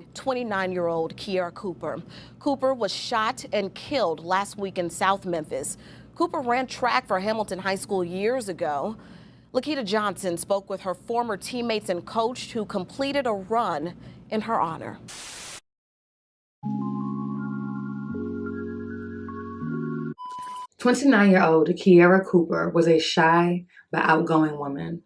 missing 29-year-old Kiara Cooper. Cooper was shot and killed last week in South Memphis. Cooper ran track for Hamilton High School years ago. Lakita Johnson spoke with her former teammates and coach who completed a run in her honor. "29-year-old Kiara Cooper was a shy but outgoing woman.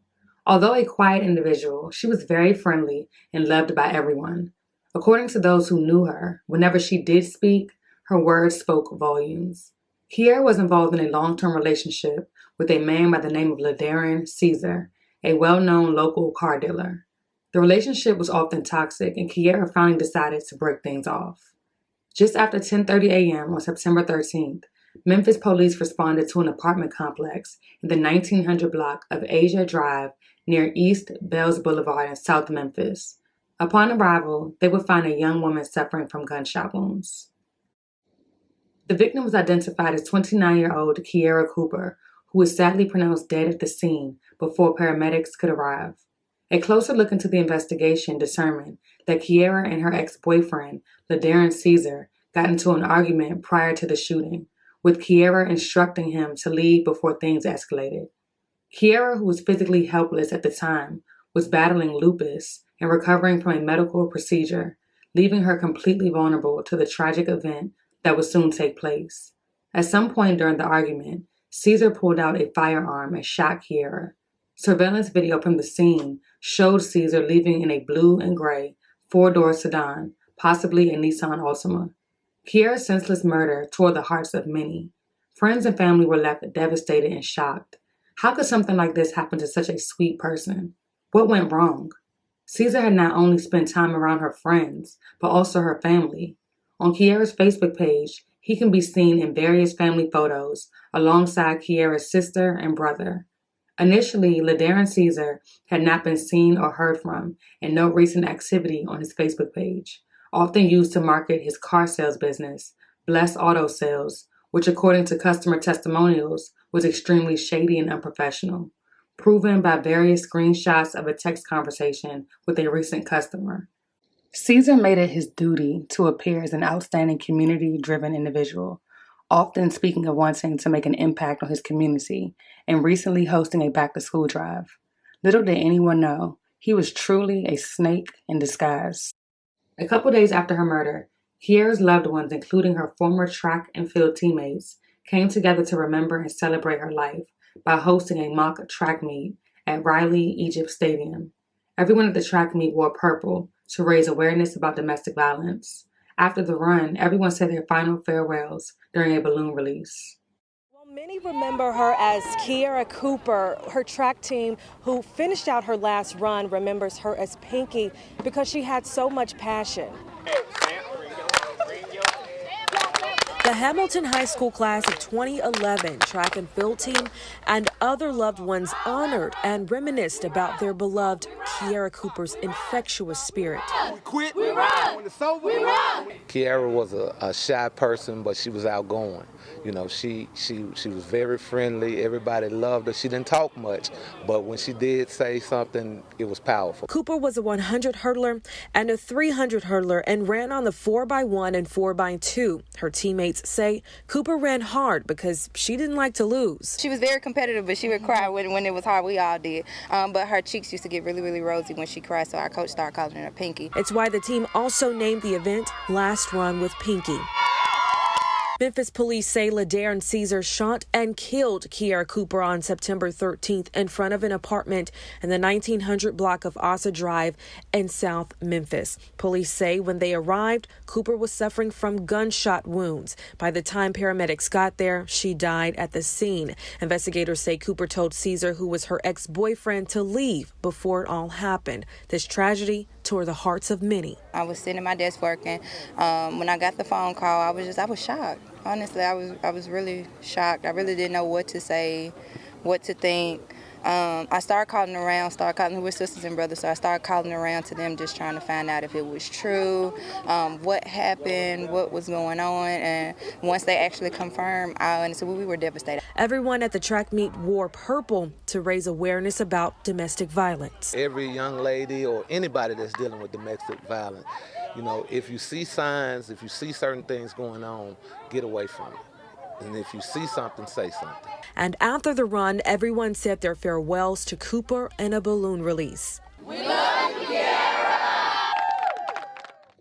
Although a quiet individual, she was very friendly and loved by everyone. According to those who knew her, whenever she did speak, her words spoke volumes. Kiara was involved in a long-term relationship with a man by the name of Darren Caesar, a well-known local car dealer. The relationship was often toxic, and Kiara finally decided to break things off. Just after 10:30 a.m. on September 13th, Memphis police responded to an apartment complex in the 1900 block of Asia Drive near East Bells Boulevard in South Memphis. Upon arrival, they would find a young woman suffering from gunshot wounds. The victim was identified as 29-year-old Kiara Cooper, who was sadly pronounced dead at the scene before paramedics could arrive. A closer look into the investigation determined that Kiara and her ex-boyfriend, Darren Caesar, got into an argument prior to the shooting, with Kiara instructing him to leave before things escalated. Kiara, who was physically helpless at the time, was battling lupus and recovering from a medical procedure, leaving her completely vulnerable to the tragic event that would soon take place. At some point during the argument, Caesar pulled out a firearm and shot Kiara. Surveillance video from the scene showed Caesar leaving in a blue and gray four-door sedan, possibly a Nissan Altima. Kiara's senseless murder tore the hearts of many. Friends and family were left devastated and shocked. How could something like this happen to such a sweet person? What went wrong? Caesar had not only spent time around her friends, but also her family. On Kiara's Facebook page, he can be seen in various family photos alongside Kiara's sister and brother. Initially, Darren Caesar had not been seen or heard from, and no recent activity on his Facebook page, often used to market his car sales business, Bless Auto Sales, which according to customer testimonials was extremely shady and unprofessional, proven by various screenshots of a text conversation with a recent customer. Caesar made it his duty to appear as an outstanding community-driven individual, often speaking of wanting to make an impact on his community and recently hosting a back-to-school drive. Little did anyone know, he was truly a snake in disguise. A couple days after her murder, Kiara's loved ones, including her former track and field teammates, came together to remember and celebrate her life by hosting a mock track meet at Riley Egypt Stadium. Everyone at the track meet wore purple to raise awareness about domestic violence. After the run, everyone said their final farewells during a balloon release. Many remember her as Kiara Cooper. Her track team, who finished out her last run, remembers her as Pinky because she had so much passion. The Hamilton High School class of 2011 track and field team and other loved ones honored and reminisced about their beloved Kiara Cooper's infectious spirit. We quit, we run. When it's over, we run. Kiara was a shy person, but she was outgoing. You know, she was very friendly. Everybody loved her. She didn't talk much, but when she did say something, it was powerful. Cooper was a 100 hurdler and a 300 hurdler and ran on the 4x1 and 4x2. Her teammates say Cooper ran hard because she didn't like to lose. She was very competitive, but she would cry when it was hard. We all did. But her cheeks used to get really, really rosy when she cried, so our coach started calling her Pinky. It's why the team also named the event Last Run with Pinky. Memphis police say Darren Caesar shot and killed Kiara Cooper on September 13th in front of an apartment in the 1900 block of Asa Drive in South Memphis. Police say when they arrived, Cooper was suffering from gunshot wounds. By the time paramedics got there, she died at the scene. Investigators say Cooper told Caesar, who was her ex-boyfriend, to leave before it all happened. This tragedy tore the hearts of many. I was sitting at my desk working. When I got the phone call, I was shocked. Honestly, I was really shocked. I really didn't know what to say, what to think. I started calling with sisters and brothers, so I started calling around to them just trying to find out if it was true, what happened, what was going on, and once they actually confirmed, so we were devastated. Everyone at the track meet wore purple to raise awareness about domestic violence. Every young lady or anybody that's dealing with domestic violence, if you see signs, if you see certain things going on, get away from it. And if you see something, say something. And after the run, everyone said their farewells to Cooper in a balloon release. We love you, Kiara!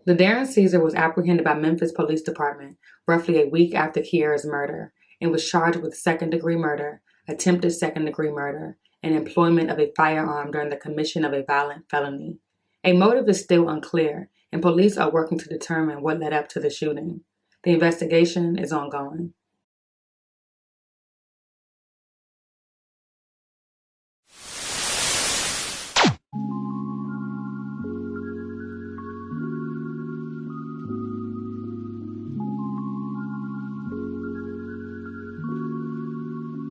Darren Caesar was apprehended by Memphis Police Department roughly a week after Kiara's murder and was charged with second-degree murder, attempted second-degree murder, and employment of a firearm during the commission of a violent felony. A motive is still unclear, and police are working to determine what led up to the shooting. The investigation is ongoing.